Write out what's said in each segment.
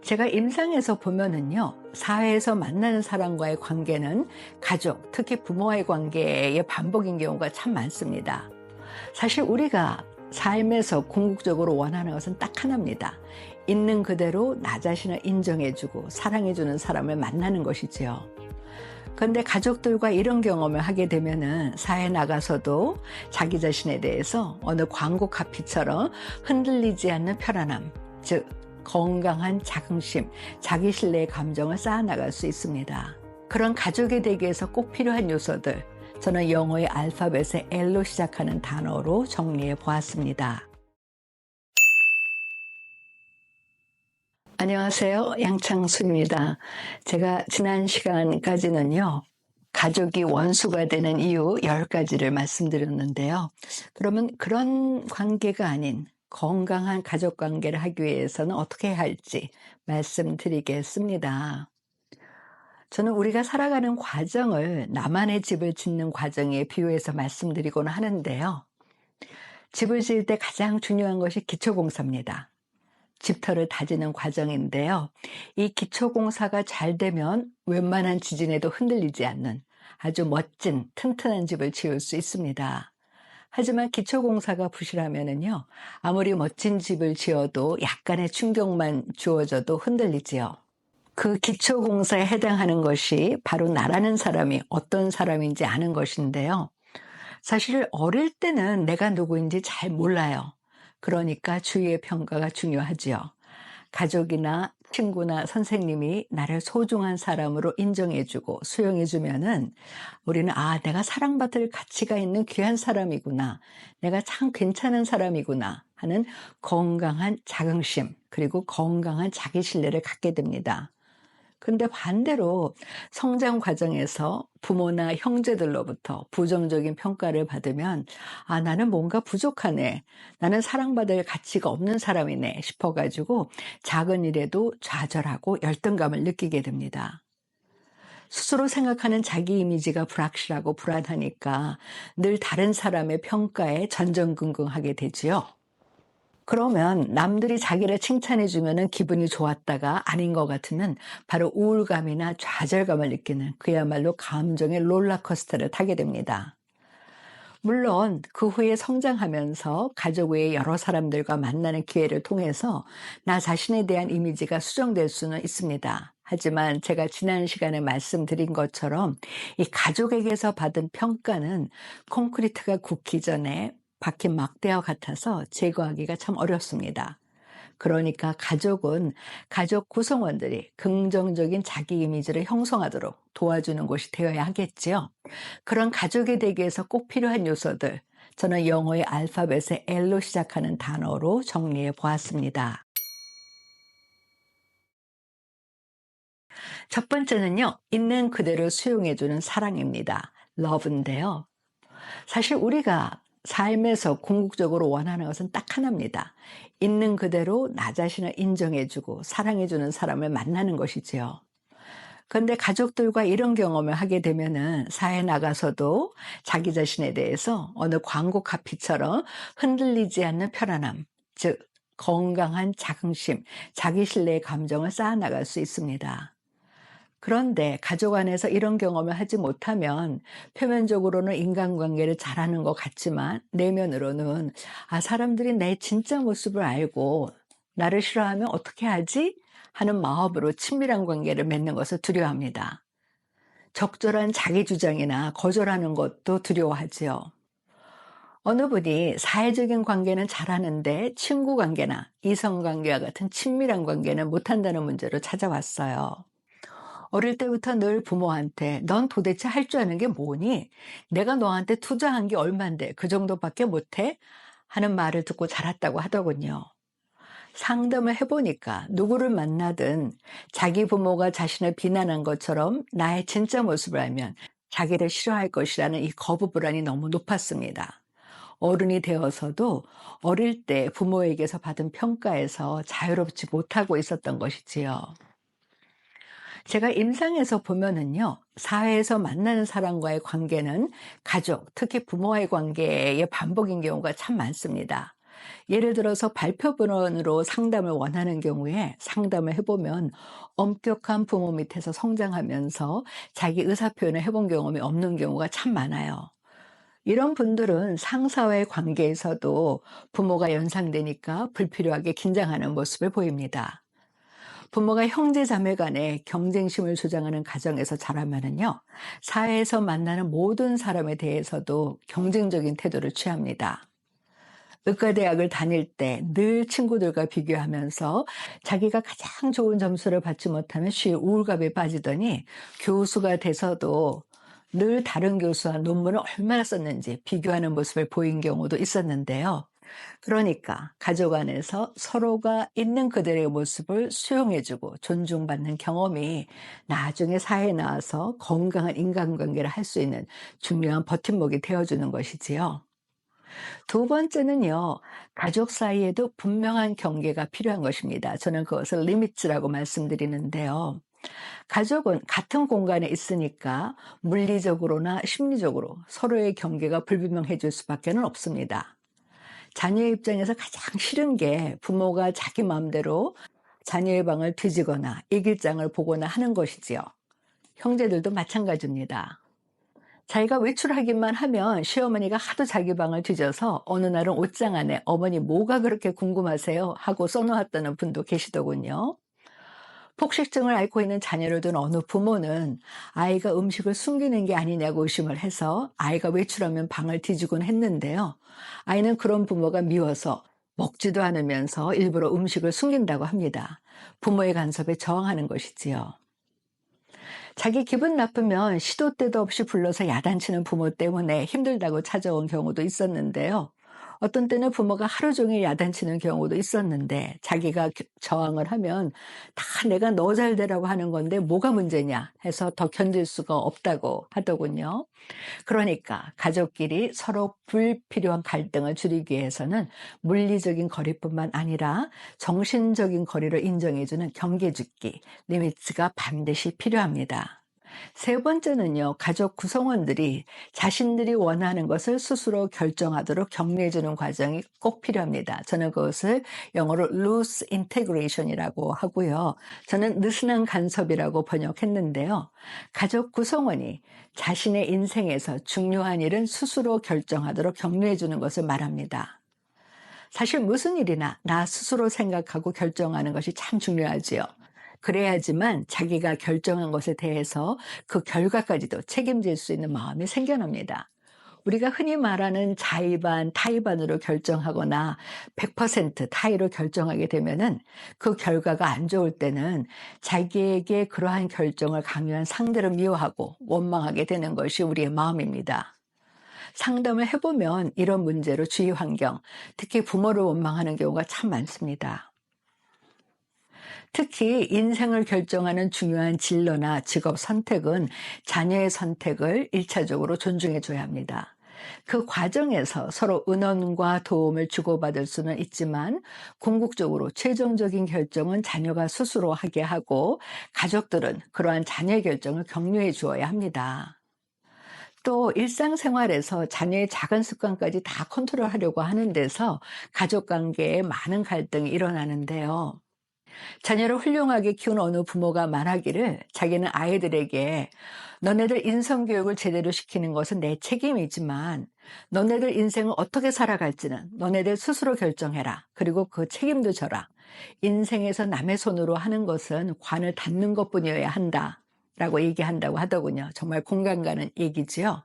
제가 임상에서 보면은요, 사회에서 만나는 사람과의 관계는 가족, 특히 부모와의 관계의 반복인 경우가 참 많습니다. 사실 우리가 삶에서 궁극적으로 원하는 것은 딱 하나입니다. 있는 그대로 나 자신을 인정해주고 사랑해주는 사람을 만나는 것이지요. 그런데 가족들과 이런 경험을 하게 되면은 사회에 나가서도 자기 자신에 대해서 어느 광고 카피처럼 흔들리지 않는 편안함, 즉 건강한 자긍심, 자기 신뢰의 감정을 쌓아나갈 수 있습니다. 그런 가족이 되기 위해서 꼭 필요한 요소들, 저는 영어의 알파벳의 L로 시작하는 단어로 정리해 보았습니다. 안녕하세요. 양창수입니다. 제가 지난 시간까지는요, 가족이 원수가 되는 이유 10가지를 말씀드렸는데요. 그러면 그런 관계가 아닌 건강한 가족 관계를 하기 위해서는 어떻게 해야 할지 말씀드리겠습니다. 저는 우리가 살아가는 과정을 나만의 집을 짓는 과정에 비유해서 말씀드리곤 하는데요. 집을 지을 때 가장 중요한 것이 기초공사입니다. 집터를 다지는 과정인데요. 이 기초공사가 잘 되면 웬만한 지진에도 흔들리지 않는 아주 멋진 튼튼한 집을 지을 수 있습니다. 하지만 기초공사가 부실하면은요, 아무리 멋진 집을 지어도 약간의 충격만 주어져도 흔들리지요. 그 기초공사에 해당하는 것이 바로 나라는 사람이 어떤 사람인지 아는 것인데요. 사실 어릴 때는 내가 누구인지 잘 몰라요. 그러니까 주위의 평가가 중요하지요. 가족이나 친구나 선생님이 나를 소중한 사람으로 인정해주고 수용해주면은 우리는 내가 사랑받을 가치가 있는 귀한 사람이구나. 내가 참 괜찮은 사람이구나 하는 건강한 자긍심 그리고 건강한 자기 신뢰를 갖게 됩니다. 근데 반대로 성장 과정에서 부모나 형제들로부터 부정적인 평가를 받으면 나는 뭔가 부족하네. 나는 사랑받을 가치가 없는 사람이네 싶어가지고 작은 일에도 좌절하고 열등감을 느끼게 됩니다. 스스로 생각하는 자기 이미지가 불확실하고 불안하니까 늘 다른 사람의 평가에 전전긍긍하게 되지요. 그러면 남들이 자기를 칭찬해 주면은 기분이 좋았다가 아닌 것 같으면 바로 우울감이나 좌절감을 느끼는 그야말로 감정의 롤러코스터를 타게 됩니다. 물론 그 후에 성장하면서 가족 외의 여러 사람들과 만나는 기회를 통해서 나 자신에 대한 이미지가 수정될 수는 있습니다. 하지만 제가 지난 시간에 말씀드린 것처럼 이 가족에게서 받은 평가는 콘크리트가 굳기 전에 박힌 막대와 같아서 제거하기가 참 어렵습니다. 그러니까 가족은 가족 구성원들이 긍정적인 자기 이미지를 형성하도록 도와주는 곳이 되어야 하겠지요. 그런 가족이 되기 위해서 꼭 필요한 요소들, 저는 영어의 알파벳의 L로 시작하는 단어로 정리해 보았습니다. 첫 번째는요, 있는 그대로 수용해주는 사랑입니다. love인데요. 사실 우리가 삶에서 궁극적으로 원하는 것은 딱 하나입니다. 있는 그대로 나 자신을 인정해주고 사랑해주는 사람을 만나는 것이지요. 그런데 가족들과 이런 경험을 하게 되면은 사회에 나가서도 자기 자신에 대해서 어느 광고 카피처럼 흔들리지 않는 편안함, 즉 건강한 자긍심, 자기 신뢰의 감정을 쌓아나갈 수 있습니다. 그런데 가족 안에서 이런 경험을 하지 못하면 표면적으로는 인간관계를 잘하는 것 같지만 내면으로는 사람들이 내 진짜 모습을 알고 나를 싫어하면 어떻게 하지? 하는 마음으로 친밀한 관계를 맺는 것을 두려워합니다. 적절한 자기 주장이나 거절하는 것도 두려워하지요. 어느 분이 사회적인 관계는 잘하는데 친구 관계나 이성 관계와 같은 친밀한 관계는 못한다는 문제로 찾아왔어요. 어릴 때부터 늘 부모한테 넌 도대체 할 줄 아는 게 뭐니? 내가 너한테 투자한 게 얼만데 그 정도밖에 못해? 하는 말을 듣고 자랐다고 하더군요. 상담을 해보니까 누구를 만나든 자기 부모가 자신을 비난한 것처럼 나의 진짜 모습을 알면 자기를 싫어할 것이라는 이 거부 불안이 너무 높았습니다. 어른이 되어서도 어릴 때 부모에게서 받은 평가에서 자유롭지 못하고 있었던 것이지요. 제가 임상에서 보면은요, 사회에서 만나는 사람과의 관계는 가족, 특히 부모와의 관계의 반복인 경우가 참 많습니다. 예를 들어서 발표본으로 상담을 원하는 경우에 상담을 해보면 엄격한 부모 밑에서 성장하면서 자기 의사표현을 해본 경험이 없는 경우가 참 많아요. 이런 분들은 상사와의 관계에서도 부모가 연상되니까 불필요하게 긴장하는 모습을 보입니다. 부모가 형제 자매 간에 경쟁심을 조장하는 가정에서 자라면은요, 사회에서 만나는 모든 사람에 대해서도 경쟁적인 태도를 취합니다. 의과대학을 다닐 때 늘 친구들과 비교하면서 자기가 가장 좋은 점수를 받지 못하면 쉬 우울감에 빠지더니 교수가 돼서도 늘 다른 교수와 논문을 얼마나 썼는지 비교하는 모습을 보인 경우도 있었는데요. 그러니까 가족 안에서 서로가 있는 그들의 모습을 수용해주고 존중받는 경험이 나중에 사회에 나와서 건강한 인간관계를 할 수 있는 중요한 버팀목이 되어주는 것이지요. 두 번째는요, 가족 사이에도 분명한 경계가 필요한 것입니다. 저는 그것을 리미츠라고 말씀드리는데요. 가족은 같은 공간에 있으니까 물리적으로나 심리적으로 서로의 경계가 불분명해질 수밖에 없습니다. 자녀의 입장에서 가장 싫은 게 부모가 자기 마음대로 자녀의 방을 뒤지거나 일기장을 보거나 하는 것이지요. 형제들도 마찬가지입니다. 자기가 외출하기만 하면 시어머니가 하도 자기 방을 뒤져서 어느 날은 옷장 안에 "어머니 뭐가 그렇게 궁금하세요?" 하고 써놓았다는 분도 계시더군요. 폭식증을 앓고 있는 자녀를 둔 어느 부모는 아이가 음식을 숨기는 게 아니냐고 의심을 해서 아이가 외출하면 방을 뒤지곤 했는데요. 아이는 그런 부모가 미워서 먹지도 않으면서 일부러 음식을 숨긴다고 합니다. 부모의 간섭에 저항하는 것이지요. 자기 기분 나쁘면 시도 때도 없이 불러서 야단치는 부모 때문에 힘들다고 찾아온 경우도 있었는데요. 어떤 때는 부모가 하루 종일 야단치는 경우도 있었는데 자기가 저항을 하면 다 내가 너 잘 되라고 하는 건데 뭐가 문제냐 해서 더 견딜 수가 없다고 하더군요. 그러니까 가족끼리 서로 불필요한 갈등을 줄이기 위해서는 물리적인 거리뿐만 아니라 정신적인 거리를 인정해주는 경계짓기, 리미츠가 반드시 필요합니다. 세 번째는요, 가족 구성원들이 자신들이 원하는 것을 스스로 결정하도록 격려해주는 과정이 꼭 필요합니다. 저는 그것을 영어로 loose integration이라고 하고요. 저는 느슨한 간섭이라고 번역했는데요. 가족 구성원이 자신의 인생에서 중요한 일은 스스로 결정하도록 격려해주는 것을 말합니다. 사실 무슨 일이나 나 스스로 생각하고 결정하는 것이 참 중요하지요. 그래야지만 자기가 결정한 것에 대해서 그 결과까지도 책임질 수 있는 마음이 생겨납니다. 우리가 흔히 말하는 자의반, 타의반으로 결정하거나 100% 타의로 결정하게 되면은 그 결과가 안 좋을 때는 자기에게 그러한 결정을 강요한 상대를 미워하고 원망하게 되는 것이 우리의 마음입니다. 상담을 해보면 이런 문제로 주위 환경, 특히 부모를 원망하는 경우가 참 많습니다. 특히 인생을 결정하는 중요한 진로나 직업 선택은 자녀의 선택을 일차적으로 존중해 줘야 합니다. 그 과정에서 서로 은원과 도움을 주고받을 수는 있지만 궁극적으로 최종적인 결정은 자녀가 스스로 하게 하고 가족들은 그러한 자녀의 결정을 격려해 주어야 합니다. 또 일상생활에서 자녀의 작은 습관까지 다 컨트롤하려고 하는 데서 가족 관계에 많은 갈등이 일어나는데요. 자녀를 훌륭하게 키운 어느 부모가 말하기를 자기는 아이들에게 너네들 인성교육을 제대로 시키는 것은 내 책임이지만 너네들 인생을 어떻게 살아갈지는 너네들 스스로 결정해라. 그리고 그 책임도 져라. 인생에서 남의 손으로 하는 것은 관을 닫는 것뿐이어야 한다. 라고 얘기한다고 하더군요. 정말 공감 가는 얘기지요.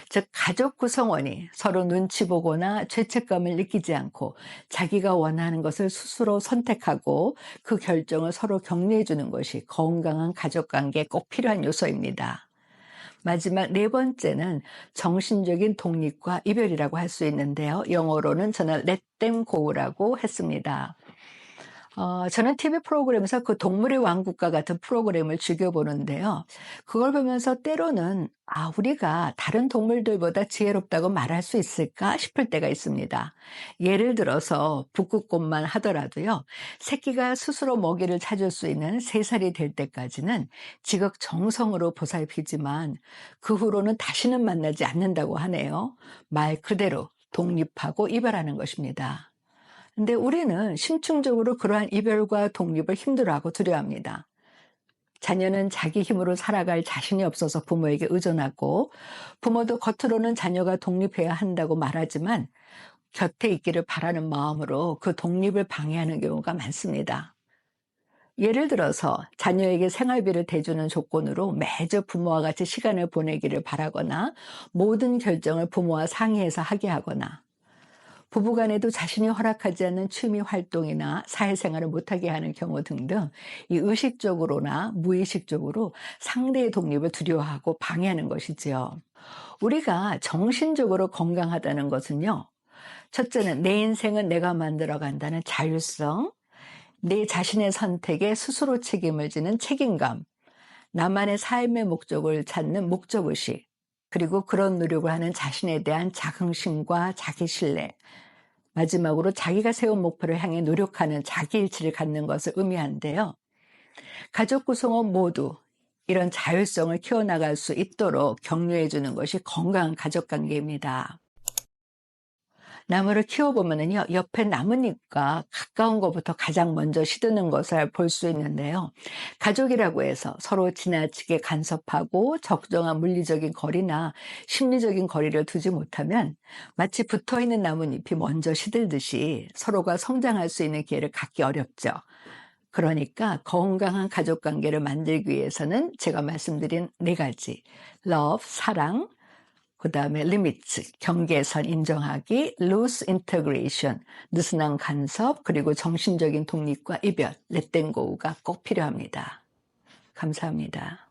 즉 가족 구성원이 서로 눈치 보거나 죄책감을 느끼지 않고 자기가 원하는 것을 스스로 선택하고 그 결정을 서로 격려해 주는 것이 건강한 가족 관계에 꼭 필요한 요소입니다. 마지막 네 번째는 정신적인 독립과 이별이라고 할 수 있는데요. 영어로는 저는 let them go라고 했습니다. 저는 TV 프로그램에서 그 동물의 왕국과 같은 프로그램을 즐겨보는데요. 그걸 보면서 때로는 우리가 다른 동물들보다 지혜롭다고 말할 수 있을까 싶을 때가 있습니다. 예를 들어서 북극곰만 하더라도요. 새끼가 스스로 먹이를 찾을 수 있는 3살이 될 때까지는 지극정성으로 보살피지만 그 후로는 다시는 만나지 않는다고 하네요. 말 그대로 독립하고 이별하는 것입니다. 근데 우리는 심층적으로 그러한 이별과 독립을 힘들어하고 두려워합니다. 자녀는 자기 힘으로 살아갈 자신이 없어서 부모에게 의존하고 부모도 겉으로는 자녀가 독립해야 한다고 말하지만 곁에 있기를 바라는 마음으로 그 독립을 방해하는 경우가 많습니다. 예를 들어서 자녀에게 생활비를 대주는 조건으로 매주 부모와 같이 시간을 보내기를 바라거나 모든 결정을 부모와 상의해서 하게 하거나 부부간에도 자신이 허락하지 않는 취미 활동이나 사회생활을 못하게 하는 경우 등등 이 의식적으로나 무의식적으로 상대의 독립을 두려워하고 방해하는 것이지요. 우리가 정신적으로 건강하다는 것은요. 첫째는 내 인생은 내가 만들어 간다는 자율성, 내 자신의 선택에 스스로 책임을 지는 책임감, 나만의 삶의 목적을 찾는 목적의식, 그리고 그런 노력을 하는 자신에 대한 자긍심과 자기신뢰, 마지막으로 자기가 세운 목표를 향해 노력하는 자기일치를 갖는 것을 의미하는데요. 가족 구성원 모두 이런 자율성을 키워나갈 수 있도록 격려해 주는 것이 건강한 가족관계입니다. 나무를 키워보면요, 옆에 나뭇잎과 가까운 것부터 가장 먼저 시드는 것을 볼 수 있는데요. 가족이라고 해서 서로 지나치게 간섭하고 적정한 물리적인 거리나 심리적인 거리를 두지 못하면 마치 붙어 있는 나뭇잎이 먼저 시들듯이 서로가 성장할 수 있는 기회를 갖기 어렵죠. 그러니까 건강한 가족 관계를 만들기 위해서는 제가 말씀드린 네 가지, love, 사랑, 그다음에 limits, 경계선 인정하기, loose integration, 느슨한 간섭, 그리고 정신적인 독립과 이별, let them go가 꼭 필요합니다. 감사합니다.